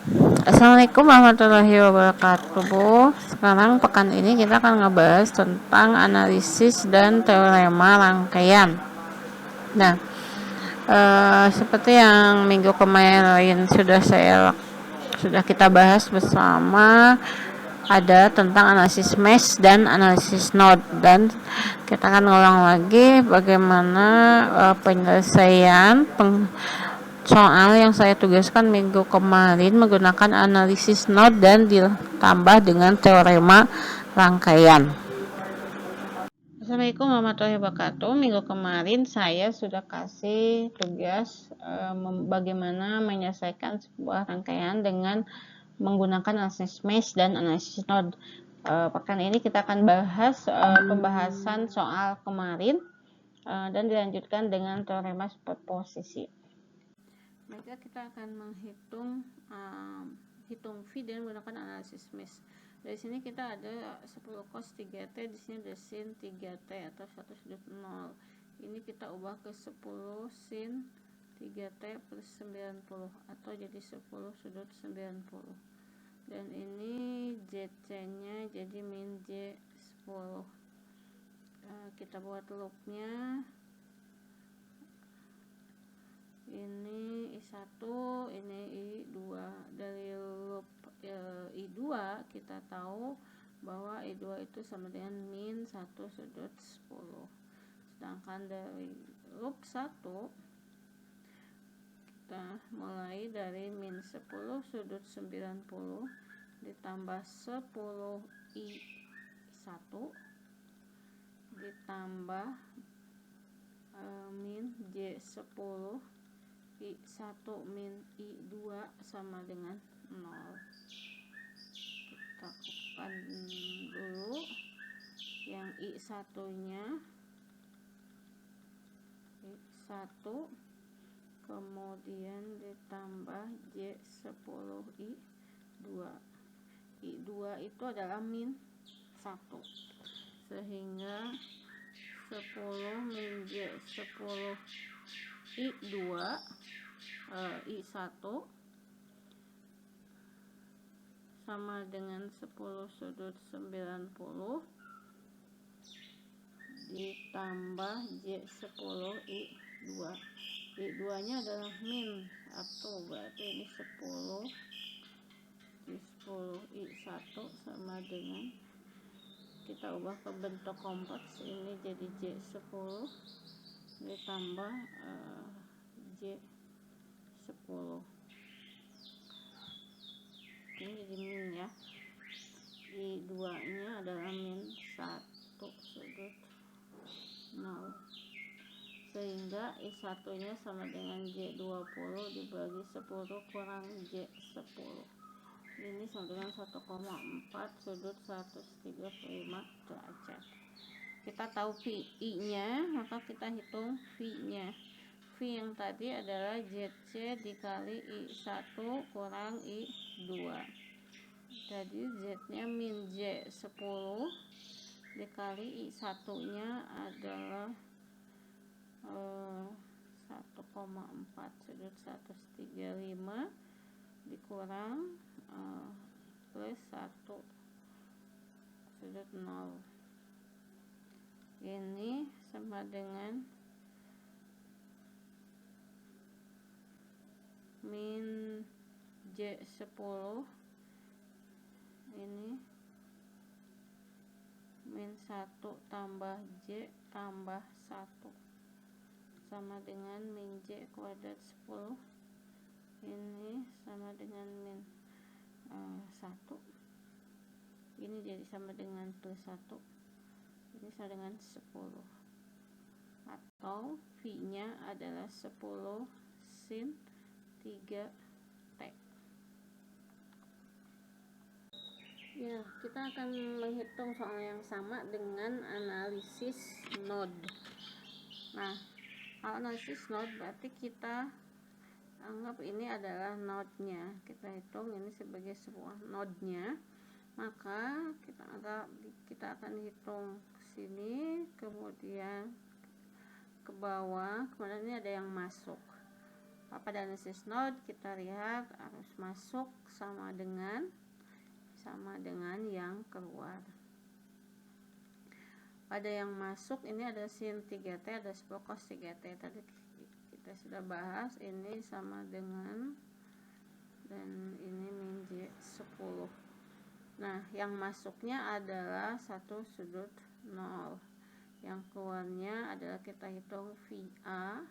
Assalamualaikum warahmatullahi wabarakatuh, Bu. Sekarang pekan ini kita akan ngebahas tentang analisis dan teorema rangkaian. Nah, seperti yang minggu kemarin sudah kita bahas bersama, ada tentang analisis mesh dan analisis node, dan kita akan ngulang lagi bagaimana penyelesaian soal yang saya tugaskan minggu kemarin menggunakan analisis node dan ditambah dengan teorema rangkaian. Assalamualaikum warahmatullahi wabarakatuh. Minggu kemarin saya sudah kasih tugas bagaimana menyelesaikan sebuah rangkaian dengan menggunakan analisis mesh dan analisis node. Pekan ini kita akan bahas pembahasan soal kemarin dan dilanjutkan dengan teorema superposisi. Maka kita akan menghitung hitung V dan menggunakan analisis mesh. Dari sini kita ada 10 cos 3t, di sini ada sin 3t atau 1 sudut 0. Ini kita ubah ke 10 sin 3t per 90 atau jadi 10 sudut 90. Dan ini JC-nya jadi min J10. Kita buat loopnya. Ini I1, ini I2. Dari loop I2 kita tahu bahwa I2 itu sama dengan min 1 sudut 10. Sedangkan dari loop 1 kita mulai dari min 10 sudut 90 ditambah 10 I1 ditambah min J10 I1 min I2 sama dengan 0. Kita lakukan dulu yang I1 nya I1 kemudian ditambah J10 I2. I2 itu adalah min 1, sehingga 10 min J10 I2 I1 sama dengan 10 sudut 90 ditambah J10 I2. I2 nya adalah min 1, berarti ini 10 J10 I1 sama dengan, kita ubah ke bentuk kompleks, ini jadi J10 ditambah J10. Ini jadi min ya. I2 nya adalah min 1 sudut 0, sehingga I1 nya sama dengan J20 dibagi 10 kurang J10. Ini sama dengan 1,4 sudut 135 derajat. Kita tahu VI nya, maka kita hitung V nya. V yang tadi adalah ZC dikali I1 kurang I2. Jadi Z nya min J10 dikali I1 nya adalah 1,4 sudut 135 dikurang plus 1 sudut 0. Ini sama dengan min J10, ini min 1 tambah J tambah 1 sama dengan min J kuadrat 10. Ini sama dengan min 1. Ini jadi sama dengan plus 1. Ini sama dengan 10. Atau V nya adalah 10 sin 3T. Ya, kita akan menghitung soal yang sama dengan analisis node. Nah, analisis node berarti kita anggap ini adalah node-nya. Kita hitung ini sebagai sebuah node-nya. Maka kita akan hitung ke sini, kemudian ke bawah, kemudian ini ada yang masuk. Pada analisis node kita lihat arus masuk sama dengan yang keluar. Pada yang masuk ini ada sin 3T, ada 10 cos 3T. Tadi kita sudah bahas, ini sama dengan, dan ini min J 10. Nah, yang masuknya adalah 1 sudut 0. Yang keluarnya adalah kita hitung VA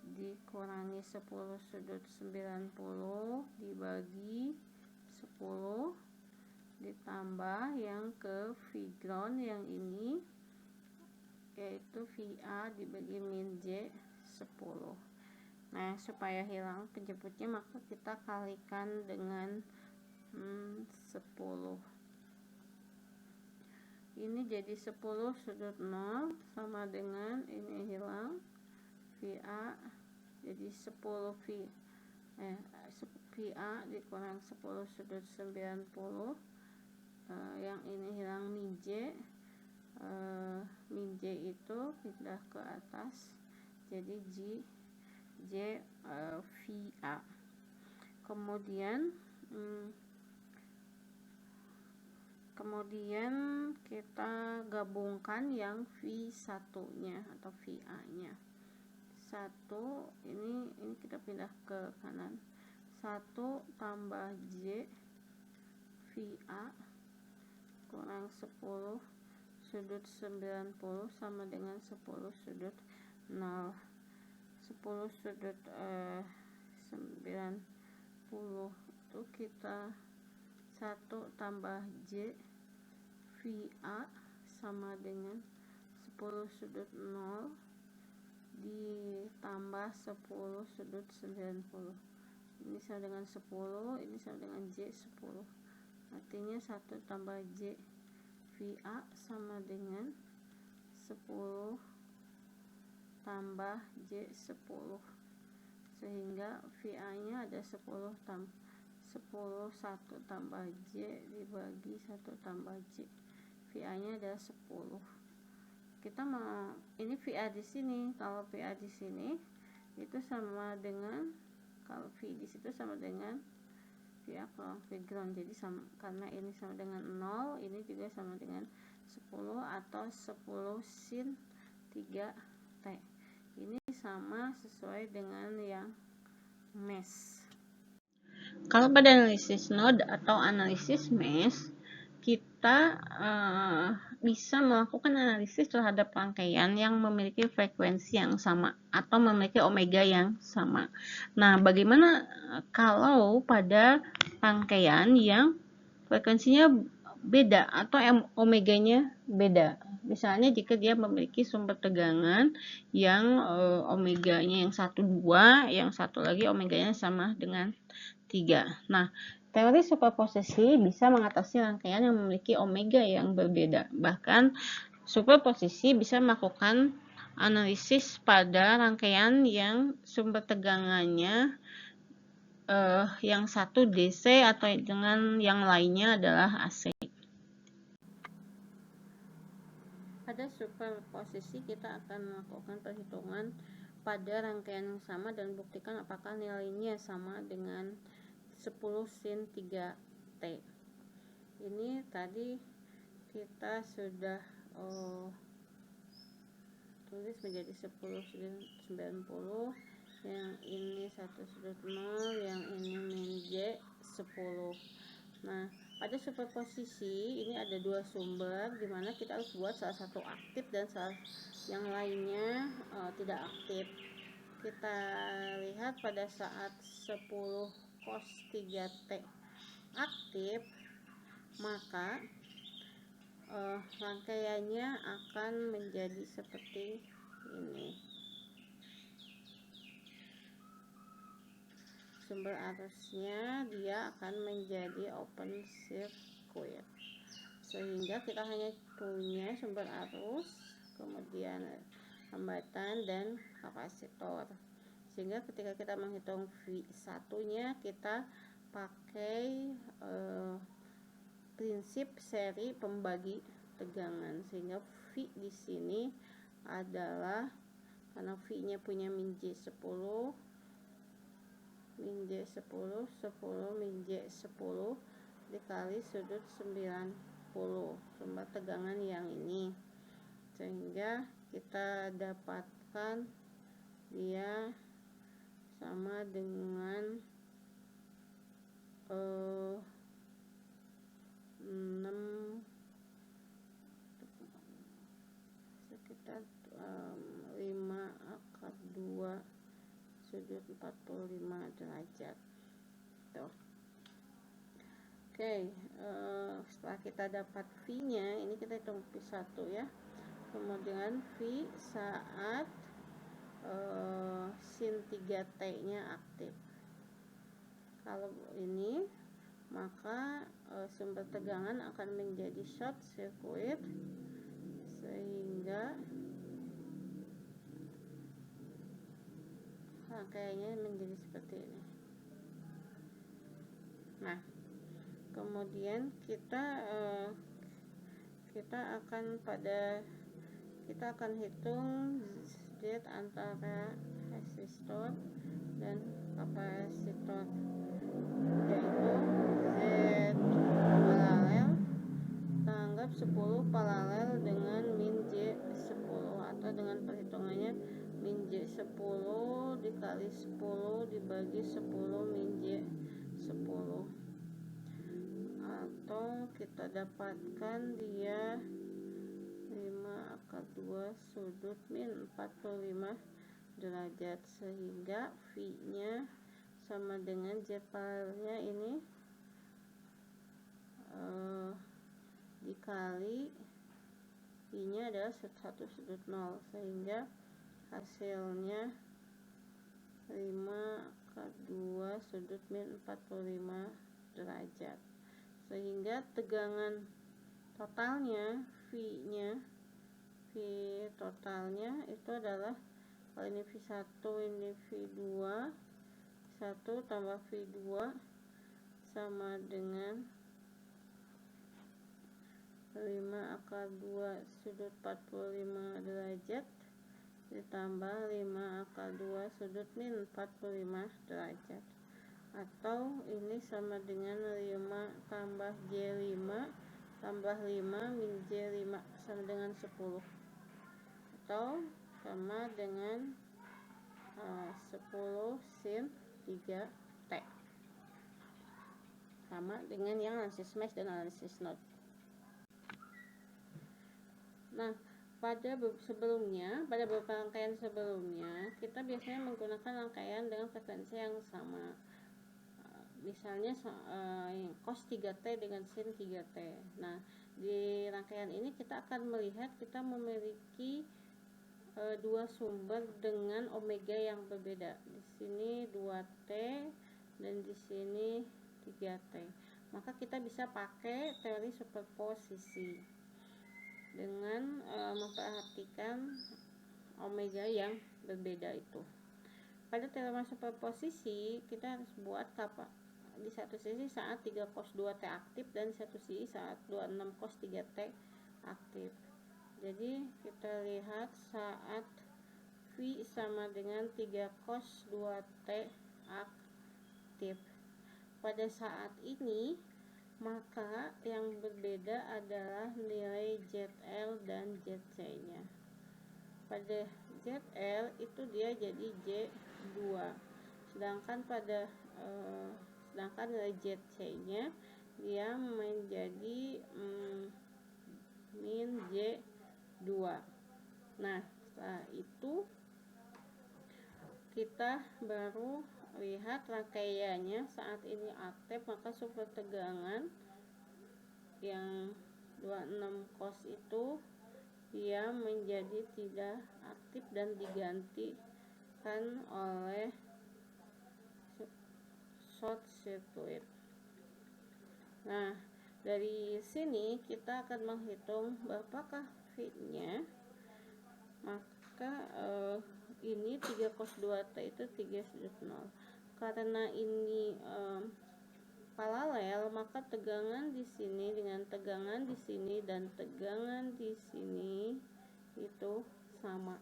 dikurangi 10 sudut 90 dibagi 10 ditambah yang ke V ground yang ini, yaitu VA dibagi min J 10. Nah, supaya hilang penjemputnya maka kita kalikan dengan 10. Ini jadi 10 sudut 0 sama dengan ini hilang VA jadi 10 VA dikurang 10 sudut 90, yang ini hilang min J. Min J itu pindah ke atas jadi J VA. Kemudian kita gabungkan yang V1 nya atau VA nya. 1 ini kita pindah ke kanan. 1 tambah J VA kurang 10 sudut 90 sama dengan 10 sudut 0. 10 sudut 90 itu kita 1 tambah J VA sama dengan 10 sudut 0 ditambah 10 sudut 90. Ini sama dengan 10, ini sama dengan J 10. Artinya 1 tambah J VA sama dengan 10 tambah J 10. Sehingga VA nya ada 10 1 tambah J dibagi 1 tambah J. VA nya ada 10. Kita mau ini VA di sini. Kalau VA di sini itu sama dengan, kalau V di situ sama dengan VA kurang V ground. Jadi sama, karena ini sama dengan 0, ini juga sama dengan 10 atau 10 sin 3T. Ini sama sesuai dengan yang mesh. Kalau pada analisis node atau analisis mesh, kita bisa melakukan analisis terhadap rangkaian yang memiliki frekuensi yang sama atau memiliki omega yang sama. Nah, bagaimana kalau pada rangkaian yang frekuensinya beda atau omeganya beda? Misalnya jika dia memiliki sumber tegangan yang omeganya yang 1 2, yang satu lagi omeganya sama dengan 3. Nah, teori superposisi bisa mengatasi rangkaian yang memiliki omega yang berbeda. Bahkan superposisi bisa melakukan analisis pada rangkaian yang sumber tegangannya yang satu DC atau dengan yang lainnya adalah AC. Pada superposisi kita akan melakukan perhitungan pada rangkaian yang sama dan buktikan apakah nilainya sama dengan 10 sin 3T. Ini tadi kita sudah tulis menjadi 10 sin 90, yang ini 1 sudut 0, yang ini min J 10. Nah, pada superposisi ini ada 2 sumber, dimana kita harus buat salah satu aktif dan yang lainnya tidak aktif. Kita lihat pada saat 10 cos 3T aktif, maka rangkaiannya akan menjadi seperti ini. Sumber arusnya dia akan menjadi open circuit, sehingga kita hanya punya sumber arus, kemudian hambatan dan kapasitor. Sehingga ketika kita menghitung V1 nya kita pakai prinsip seri pembagi tegangan, sehingga V di sini adalah, karena V nya punya min J 10, min J10, 10 min J10 dikali sudut 90, sumber tegangan yang ini, sehingga kita dapatkan dia sama dengan 6 sekitar 5/2 sudut 45 derajat tuh. Oke, setelah kita dapat V nya, ini kita hitung V1 ya. Kemudian V saat sin 3T nya aktif. Kalau ini, maka sumber tegangan akan menjadi short circuit, sehingga rangkaiannya menjadi seperti ini. Nah, kemudian kita akan hitung Z antara resistor dan kapasitor, yaitu Z paralel kita anggap 10 paralel dengan min J10, atau dengan perhitungannya min J10 dikali 10 dibagi 10 min J10, atau kita dapatkan dia 5/2 sudut min 45 derajat, sehingga V nya sama dengan Z paralelnya ini dikali V nya adalah 1 sudut 0, sehingga hasilnya 5/2 sudut min 45 derajat, sehingga tegangan totalnya V totalnya itu adalah, kalau ini V1 ini V2, 1 tambah V2 sama dengan 5/2 sudut 45 derajat ditambah 5/2 sudut min 45 derajat, atau ini sama dengan 5 tambah J5 tambah 5 min J5 sama dengan 10, atau sama dengan 10 sin 3T, sama dengan yang analisis mesh dan analisis node. Nah, pada beberapa rangkaian sebelumnya kita biasanya menggunakan rangkaian dengan frekuensi yang sama. Misalnya cos 3T dengan sin 3T. Nah, di rangkaian ini kita akan melihat kita memiliki dua sumber dengan omega yang berbeda. Di sini 2T dan di sini 3T. Maka kita bisa pakai teori superposisi dengan memperhatikan omega yang berbeda itu. Pada teorema superposisi kita harus buat di satu sisi saat 3 cos 2T aktif dan di satu sisi saat 26 cos 3T aktif. Jadi kita lihat saat V sama dengan 3 cos 2T aktif. Pada saat ini maka yang berbeda adalah nilai ZL dan ZC nya. Pada ZL itu dia jadi J2, sedangkan nilai ZC nya dia menjadi min J2. Nah, setelah itu kita baru lihat rangkaiannya saat ini aktif, maka sumber tegangan yang 26 cos itu dia menjadi tidak aktif dan digantikan oleh short circuit. Nah, dari sini kita akan menghitung berapakah V-nya. Maka ini 3 cos 2T itu 3/0. Karena ini paralel, maka tegangan di sini dengan tegangan di sini dan tegangan di sini itu sama,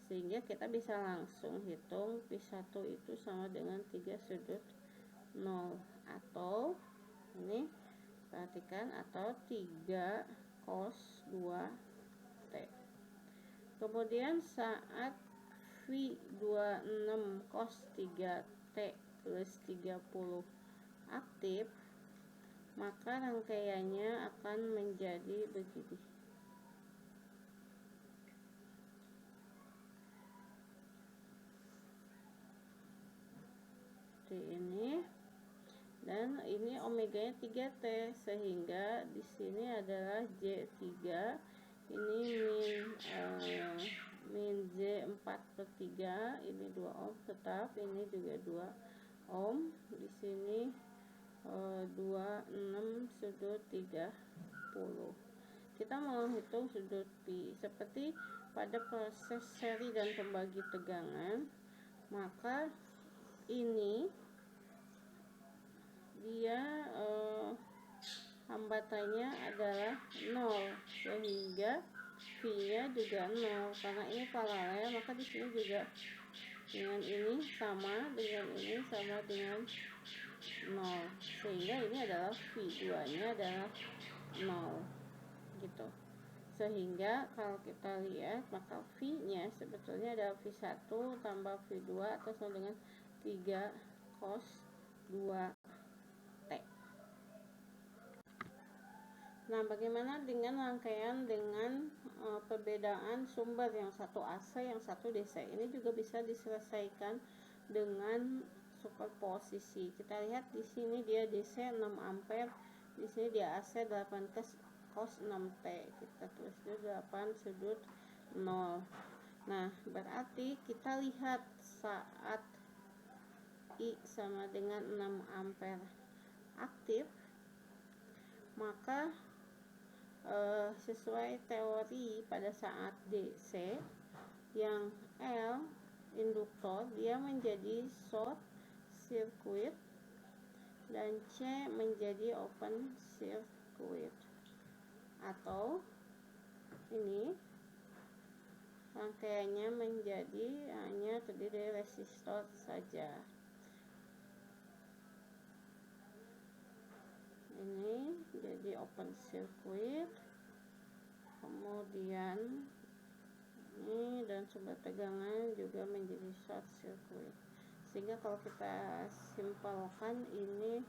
sehingga kita bisa langsung hitung Pi1 itu sama dengan 3 sudut 0, atau ini perhatikan, atau 3 cos 2T. Kemudian saat V26 cos 3T plus 30 aktif, maka rangkaiannya akan menjadi begini. Seperti ini. Dan ini omeganya 3T, sehingga di sini adalah J3, ini min J4/3, ini 2 ohm tetap, ini juga 2 ohm, di sini 26 sudut 30. Kita mau hitung sudut Pi. Seperti pada proses seri dan pembagi tegangan, maka ini dia hambatannya adalah 0, sehingga V-nya juga 0. Karena ini paralel, maka di sini juga dengan ini sama dengan 0, sehingga ini adalah V2-nya adalah 0 gitu. Sehingga kalau kita lihat, maka V-nya sebetulnya adalah V1 tambah V2 atau sama dengan 3 cos 2T. Nah, bagaimana dengan rangkaian dengan perbedaan sumber, yang satu AC, yang satu DC? Ini juga bisa diselesaikan dengan superposisi. Kita lihat di sini dia DC 6 ampere, di sini dia AC 8 cos 6T. Kita tulis dulu 8 sudut 0. Nah, berarti kita lihat saat I sama dengan 6 ampere aktif, maka sesuai teori pada saat DC, yang L induktor dia menjadi short circuit dan C menjadi open circuit, atau ini rangkaiannya menjadi hanya terdiri dari resistor saja. Ini jadi open circuit, kemudian ini dan sumber tegangan juga menjadi short circuit, sehingga kalau kita simpelkan ini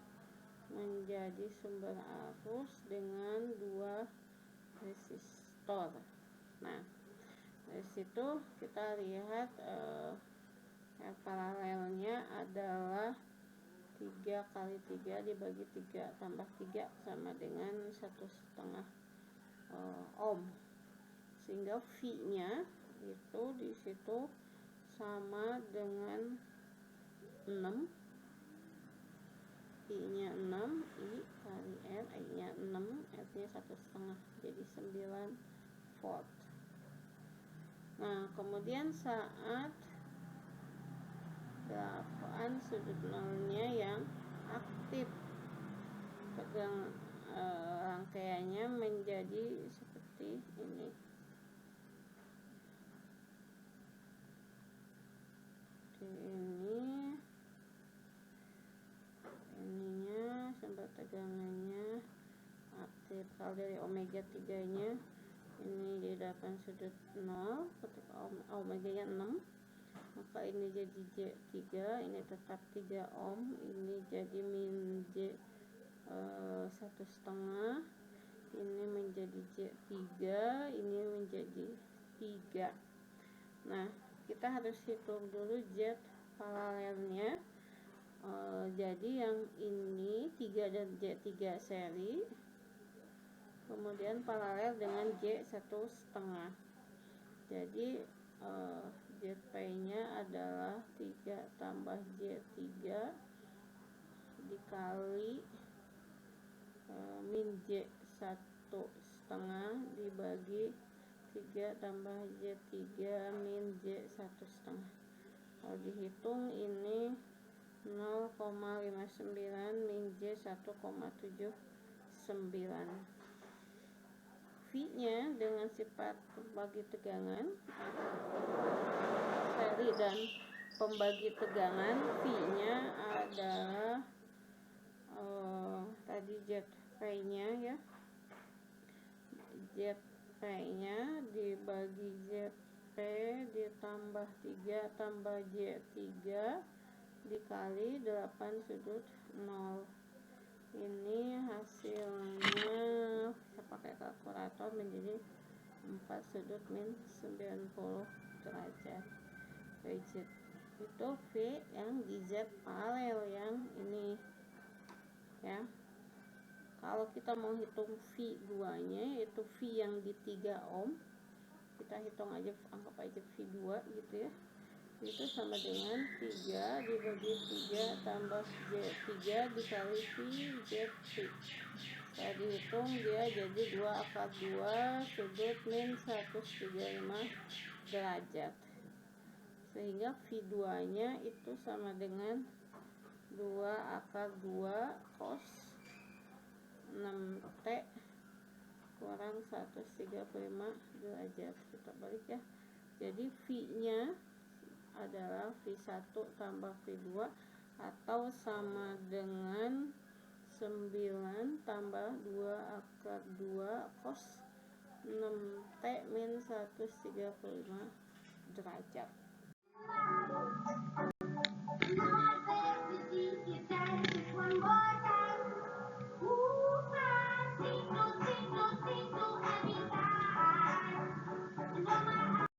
menjadi sumber arus dengan 2 resistor. Nah, dari situ kita lihat paralelnya adalah 3 kali 3 dibagi 3 tambah 3 sama dengan 1,5 ohm, sehingga V-nya itu di situ sama dengan 6, I-nya 6, I kali R, I-nya 6, R-nya 1,5, jadi 9 volt. Nah, kemudian saat 8 sudut nolnya yang aktif, pegang rangkaiannya menjadi seperti ini. Ininya sumber tegangannya aktif. Kalau dari omega 3 nya ini di 8 sudut 0, ketika omega nya 6, maka ini jadi J3, ini tetap 3 ohm, ini jadi min J 1,5, ini menjadi J3, ini menjadi 3. Nah, kita harus hitung dulu Z paralelnya. Jadi yang ini 3 dan J3 seri, kemudian paralel dengan J1,5. Jadi ZP nya adalah 3 tambah J3 dikali min J1,5 dibagi 3 tambah J3 min J1,5. Kalau dihitung ini 0,59 min J 1,79 V-nya dengan sifat pembagi tegangan, seri dan pembagi tegangan, V-nya adalah tadi ZV-nya ya, ZV-nya dibagi ZP ditambah 3 tambah J3 dikali 8 sudut 0. Ini hasilnya saya pakai kalkulator menjadi 4 sudut min 90 derajat. VZ itu V yang di Z paralel yang ini ya. Kalau kita mau hitung V2 nya yaitu V yang di 3 ohm, kita hitung aja, anggap aja V2 gitu ya, itu sama dengan 3 dibagi 3 tambah J3 dikali VZ3. Saya dihitung dia jadi 2/2 sudut min 135 derajat, sehingga V2 nya itu sama dengan 2/2 cos 6T kurang 135 derajat. Kita balik ya, jadi V nya adalah V1 tambah V2 atau sama dengan 9 tambah 2/2 cos 6T min 135 derajat.